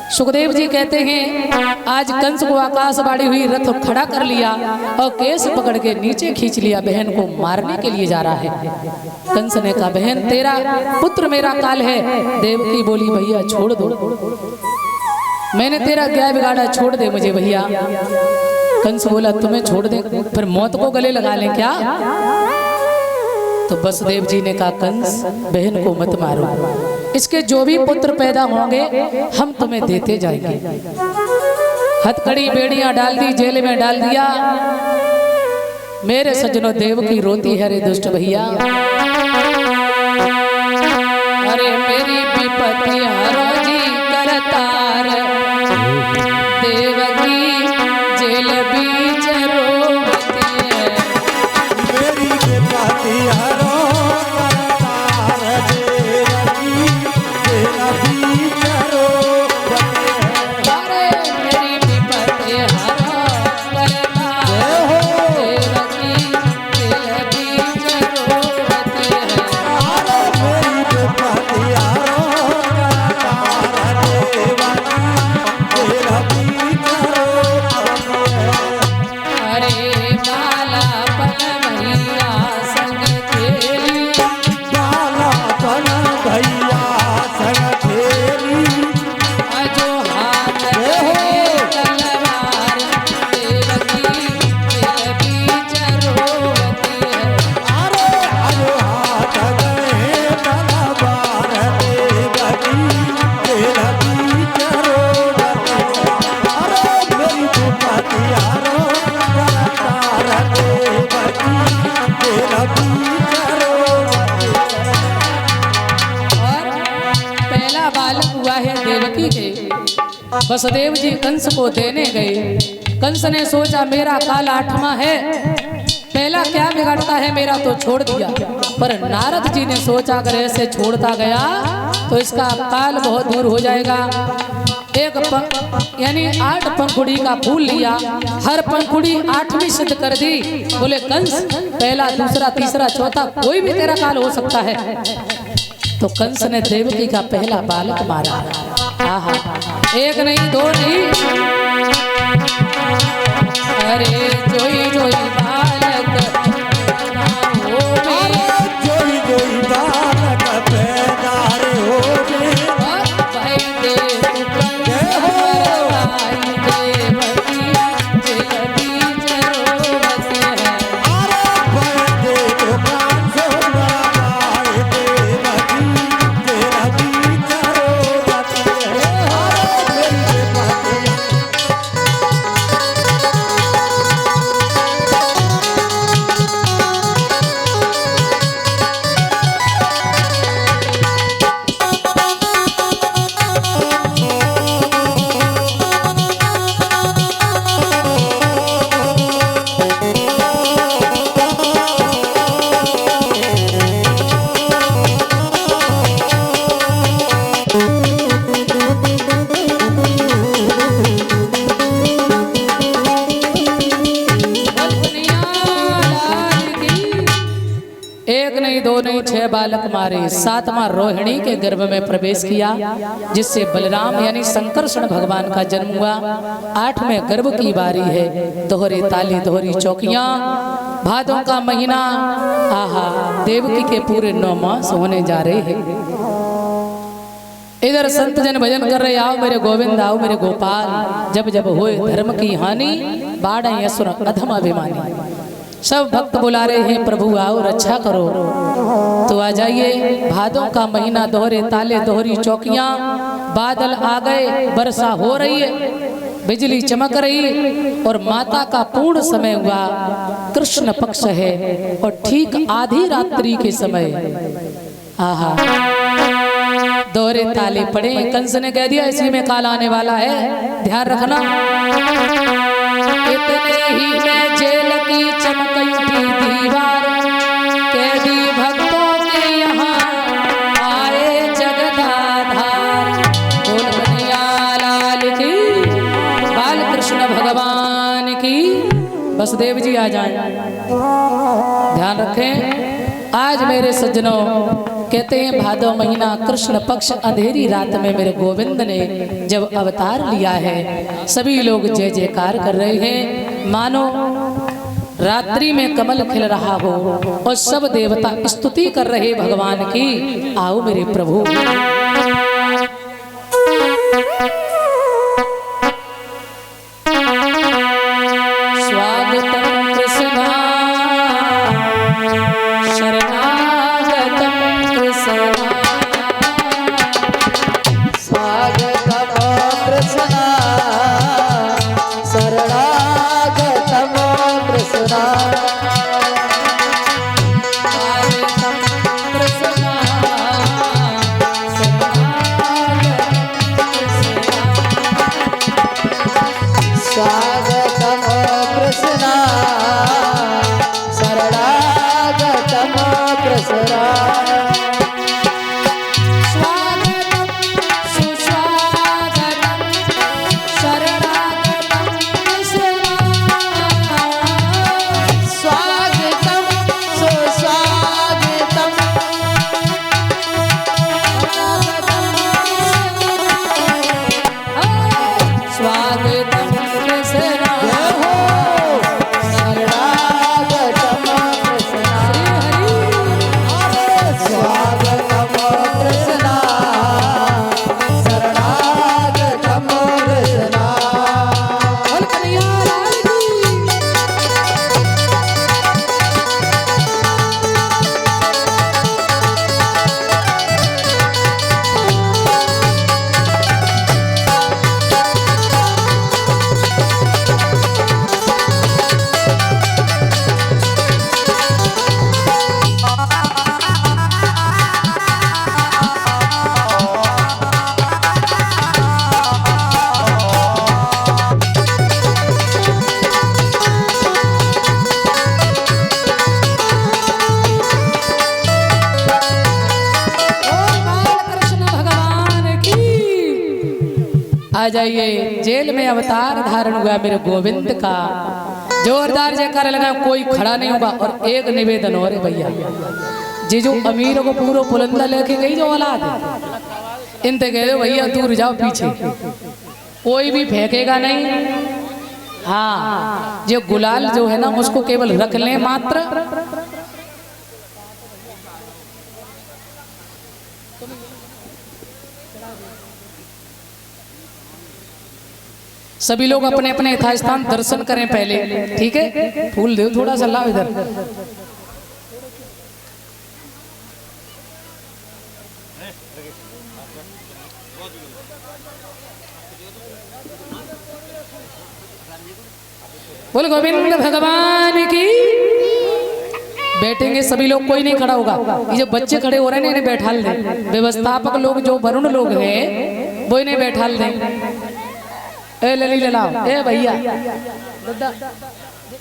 सुखदेव जी कहते हैं आज कंस को आकाशवाणी हुई, रथ खड़ा कर लिया और केस पकड़ के नीचे खींच लिया, बहन को मारने के लिए जा रहा है। कंस ने कहा बहन तेरा पुत्र मेरा काल है। देवकी बोली भैया छोड़ दो, मैंने तेरा क्या बिगाड़ा, छोड़ दे मुझे भैया। कंस बोला तुम्हें छोड़ दे फिर मौत को गले लगा लें क्या। तो वसुदेव जी ने कहा कंस बहन को मत मारो, इसके जो भी पुत्र पैदा होंगे हम तुम्हें देते जाएंगे। हथकड़ी बेड़ियां डाल दी, जेल में डाल दिया। मेरे सज्जनों देवकी रोती है रे दुष्ट भैया, अरे मेरी विपत्ति हरो जी करतार, देवकी जेल बीच रोती है। मेरी विपत्ति हरो करतार, देवकी जेल बीच रोती है। अरे मेरी विपत्ति हरो करतार, देवकी जेल बीच रोती है। अरे मेरी विपत्ति हरो करतार, देवकी जेल बीच रोती है। अरे बाला पन भैया संग खेली, बाला पन भैया संग खेली, अजो हाथ में तलवार, देवकी जेल बीच रोती है। अरे अजो हाथ गए तलवार, देवकी जेल बीच रोती है। अरे मेरी विपत्ति हरो करतार, देवकी जेल बीच रोती है। और पहला बालक हुआ है देवकी के। वसुदेव जी कंस को देने गए। कंस ने सोचा मेरा काल 8वां है, पहला क्या बिगड़ता है मेरा, तो छोड़ दिया। पर नारद जी ने सोचा अगर ऐसे छोड़ता गया तो इसका काल बहुत दूर हो जाएगा। यानी 8 पंखुड़ी का फूल लिया, हर पंखुड़ी 8वीं सिद्ध कर दी। बोले कंस पहला दूसरा तीसरा चौथा कोई भी तेरा काल हो सकता है। तो कंस ने देवकी का पहला बालक मारा। आहा, एक नहीं दो नहीं, अरे जोई जोई बालक हो भी, जोई जोई बालक पैदा रे होवे, भाई देव भाई देवकी जेल बीच रोवत है। अरे पैदे तो कांसो मराए, देवकी तेरा बीच रोवत है। अरे मेरी विपत्ति एक नहीं दो नहीं 6 बालक मारे। 7वां रोहिणी के गर्भ में प्रवेश किया, जिससे बलराम यानी संकर्षण भगवान का जन्म हुआ। 8वें गर्भ की बारी है। दोहरे ताली दोहरी चौकियां, भादों का महीना, आहा देवकी के पूरे 9 मास होने जा रहे हैं। इधर संत जन भजन कर रहे, आओ मेरे गोविंद आओ मेरे गोपाल, जब जब होए धर्म की हानि, बाढ़ असुर अधम अभिमानी। सब भक्त बुला रहे हैं प्रभु आओ रक्षा करो। तो आ जाइए, भादों का महीना, दोहरे ताले दोहरी चौकियां, बादल आ गए, वर्षा हो रही है, बिजली चमक रही और माता का पूर्ण समय हुआ। कृष्ण पक्ष है और ठीक आधी रात्रि के समय, आहा दोहरे ताले पड़े। कंस ने कह दिया इसी में काल आने वाला है, ध्यान रखना। इतने ही में जेल की चमक उठी दीवार, कैदी भक्तों के यहाँ आए जगदाधार। बोल कन्हैया लाल की, बाल कृष्ण भगवान की। वसुदेव जी आ जाए, ध्यान रखें। आज मेरे सज्जनों कहते हैं भादव महीना कृष्ण पक्ष अंधेरी रात में मेरे गोविंद ने जब अवतार लिया है, सभी लोग जय जयकार कर रहे हैं, मानो रात्रि में कमल खिल रहा हो और सब देवता स्तुति कर रहे भगवान की, आओ मेरे प्रभु। स्वागतम कृष्णा शरणागतम कृष्णा, स्वागतम कृष्णा शरणागतम कृष्णा, स्वागतम कृष्णा शरणागतम कृष्णा, स्वागतम सुस्वागतम शरणागतम कृष्णा, स्वागतम सुस्वागतम स्वागतम कृष्णा, शरणागतम कृष्णा, स्वागतम कृष्णा शरणागतम कृष्णा, बोल कन्हैया लाल की। कृष्ण भगवान की। आ जाइए, जेल में अवतार धारण हुआ मेरे गोविंद का, जोरदार जयकार लगा, कोई खड़ा नहीं होगा। और एक निवेदन और है भैया, जी जो अमीरों को पूरा बुलंदा लेके गई जो औलाद, इनते कह दो भैया दूर जाओ पीछे, कोई भी फेंकेगा नहीं। हाँ, जो गुलाल जो है ना उसको केवल रख लें मात्र। सभी लोग अपने अपने यथास्थान दर्शन करें पहले, ठीक है। फूल दो थोड़ा सा, लाओ इधर। बोल गोविंद भगवान की। बैठेंगे सभी लोग, कोई नहीं खड़ा होगा। ये जो बच्चे खड़े हो रहे हैं इन्हें बैठाल दें, व्यवस्थापक लोग जो वरुण लोग हैं वो इन्हें बैठाल दें। ए लली ले लाओ, ए भैया दादा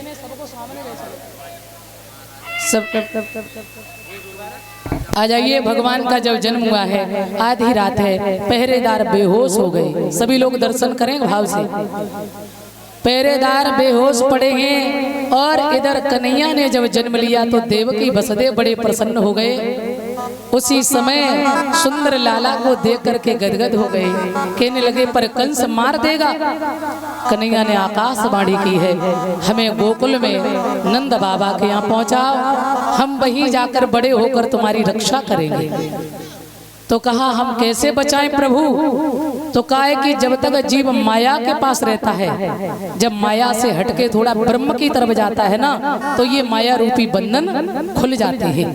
इन्हें सबको सामने ले चलो। सब आ जाइए। भगवान का जब जन्म हुआ है, आधी रात है, पहरेदार बेहोश हो गए। सभी लोग दर्शन करें भाव से। पहरेदार बेहोश पड़े हैं और इधर कन्हैया ने जब जन्म लिया तो देवकी वसुदेव बड़े प्रसन्न हो गए। उसी समय सुंदर लाला को देख करके गदगद हो गए, कहने लगे पर कंस मार देगा। कन्हैया ने आकाशवाणी की है, हमें गोकुल में नंद बाबा के यहाँ पहुंचाओ, हम वहीं जाकर बड़े होकर तुम्हारी रक्षा करेंगे। तो कहा हम कैसे बचाएं प्रभु? तो कहा है कि जब तक जीव माया के पास रहता है, जब माया से हटके थोड़ा ब्रह्म की तरफ जाता है ना, तो ये माया रूपी बंधन खुल जाते हैं।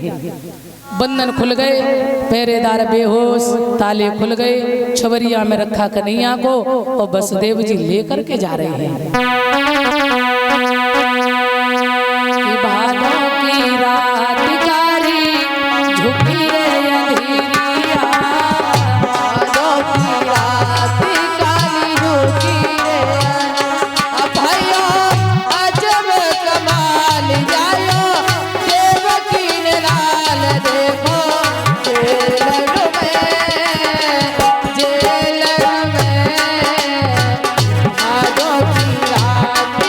बंधन खुल गए, पहरेदार बेहोश, ताले खुल गए, छवरिया में रखा कन्हैया को और वसुदेव जी लेकर के जा रहे हैं। कि भादों की रात कारी झुकी रे अंधेरिया, भादों की रात काली झुकी रे, अभयो अजब कमाल जायो, देवकी ने लाल देखो जेल में, भादों की रात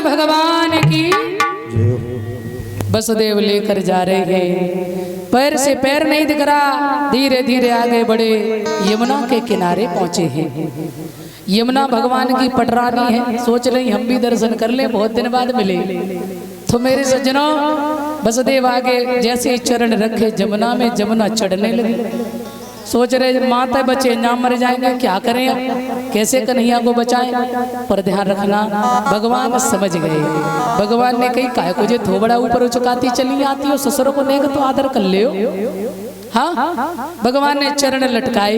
यमुना भगवान की वसुदेव लेकर जा रहे हैं। पैर से पैर नहीं दिख रहा, धीरे धीरे आगे बढ़े, यमुना के किनारे पहुंचे हैं। यमुना भगवान की पटरानी है, सोच रही हम भी दर्शन कर ले, बहुत दिन बाद मिले। तो मेरे सज्जनों, वसुदेव आगे जैसे ही चरण रखे जमुना में, जमुना चढ़ने लगी। सोच रहे माता बच्चे ना मर जाएंगे, क्या करें अब, कैसे कन्हैया को बचाएं। पर ध्यान रखना, भगवान समझ गए। भगवान ने कही काय को जे थोबड़ा ऊपर उचकाती चली आती हो, ससुर को नेक तो आदर कर ले। हाँ, भगवान ने चरण लटकाए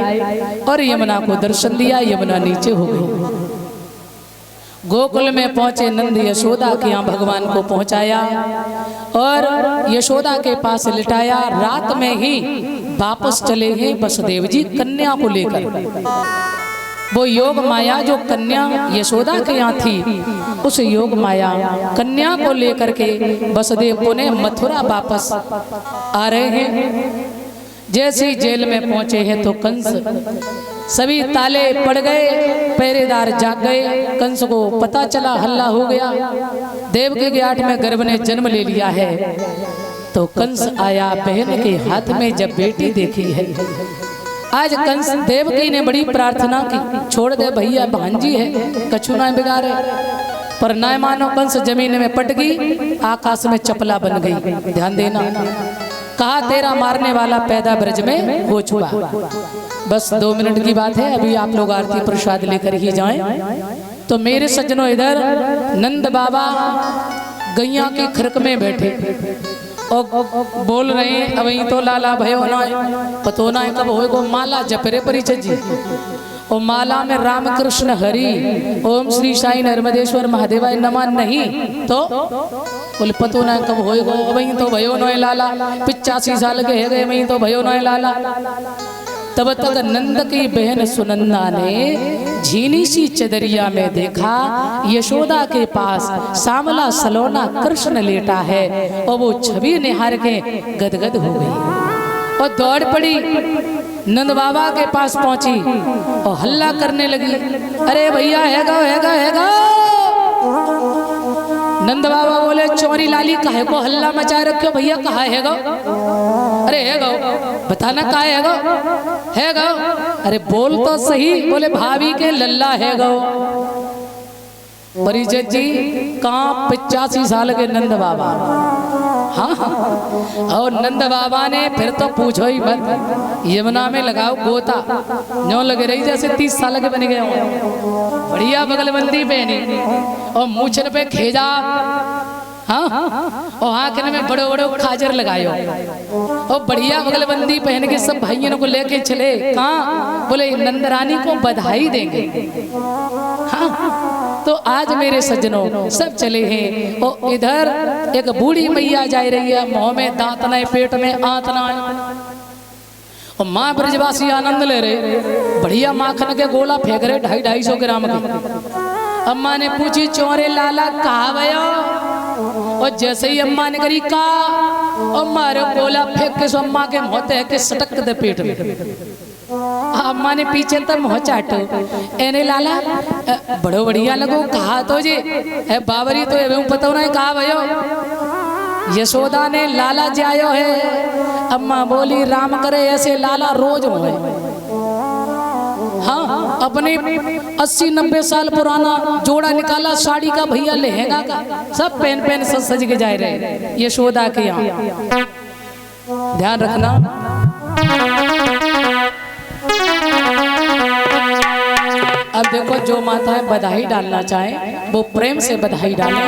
और यमुना को दर्शन दिया। यमुना नीचे हो गई। गोकुल में पहुंचे, नंद यशोदा के यहाँ भगवान को पहुंचाया और यशोदा के पास लिटाया। रात में ही वापस चले हैं वसुदेव जी कन्या को लेकर। वो योग माया जो कन्या यशोदा के यहाँ थी, उस योग माया कन्या को लेकर के वसुदेव को ने मथुरा वापस आ रहे हैं। जैसे ही जेल में पहुंचे हैं तो कंस, सभी ताले पड़ गए, पहरेदार जाग गए। कंस को पता चला, हल्ला हो गया, देवकी के 8वें गर्भ ने जन्म ले लिया है। तो कंस आया, बहन के हाथ में जब बेटी देखी है। आज कंस, देवकी ने बड़ी प्रार्थना की, छोड़ दे भैया, भांजी है, कछु ना बिगाड़े। पर ना मानो, कंस जमीन में पट गई, आकाश में चपला बन गई। ध्यान देना, कहा तेरा मारने वाला पैदा ब्रज में हो चुका। बस 2 मिनट की बात है, अभी आप लोग आरती प्रसाद लेकर ही जाएं। तो मेरे सज्जनों, इधर नंद बाबा गैया की खरक में बैठे और बोल रहे हैं, अवहीं तो लाला भयो ना पतो ना कब होएगो माला जपरे परिचय जी। और माला में राम कृष्ण हरि ओम श्री साई नर्मदेश्वर महादेवाय नमः नहीं तो बोले पतो ना कब होएगो, वहीं तो भयो नोए लाला, 85 साल के है गए, वहीं तो भयो नोए लाला। तब तक नंद की बहन सुनंदा ने झीनी सी चदरिया में देखा, यशोदा के पास सांवला सलोना कृष्ण लेटा है। और वो छवि निहार के गदगद हो गई और दौड़ पड़ी, नंद बाबा के पास पहुंची और हल्ला करने लगी, अरे भैया हैगा हैगा हैगा। नंद बाबा बोले, चोरी लाली काहे को हल्ला मचा रखे हो भैया, कहा हैगा? अरे हैगा, बताना कहा हैगा? हैगा, अरे बोल तो सही। बोले भाभी के लल्ला हैगा। परिचय जी कहाँ? 85 साल के नंद बाबा। हाँ, और नंद बाबा ने फिर तो पूछो ही मत, यमुना में लगाओ गोता, न्यों लगे रही जैसे 30 साल के बन गए हो। बढ़िया बगलबंदी पहनी और मूछन पे खेजा, हाँ, और आंखन में बड़े बड़े खाजर लगायो और बढ़िया बगलबंदी पहन के सब भाइयों को लेके चले। कहाँ? बोले नंदरानी को बधाई देंगे। हाँ, तो आज मेरे सज्जनों सब चले हैं। और इधर एक बूढ़ी मैया जा रही है, मुंह में दांत नहीं, पेट में आंत ना। और माँ ब्रजवासी आनंद ले रहे, बढ़िया माखन के गोला फेंक रहे 250-250 ग्राम के। अम्मा ने पूछी, चोरे लाला कहा भयो? और जैसे ही अम्मा ने करी का, अम्मा रे गोला फेंक के सो अम्मा के मुँह है कि सटक दे पेट में। अम्मा ने पीछे तक मुँह चाटो, एने लाला बड़ो बढ़िया लगो, कहा तो जी बाबरी तो एवं पता नहीं कहा भयो। यशोदा ने लाला जायो है। अम्मा बोली, राम करे ऐसे लाला रोज होए। हाँ, अपने 80-90 साल पुराना जोड़ा निकाला, साड़ी का, भैया लहंगा का, सब पहन सज के जा रहे यशोदा के यहाँ। ध्यान रखना, अब देखो जो माताएं बधाई डालना चाहें वो प्रेम से बधाई डालें।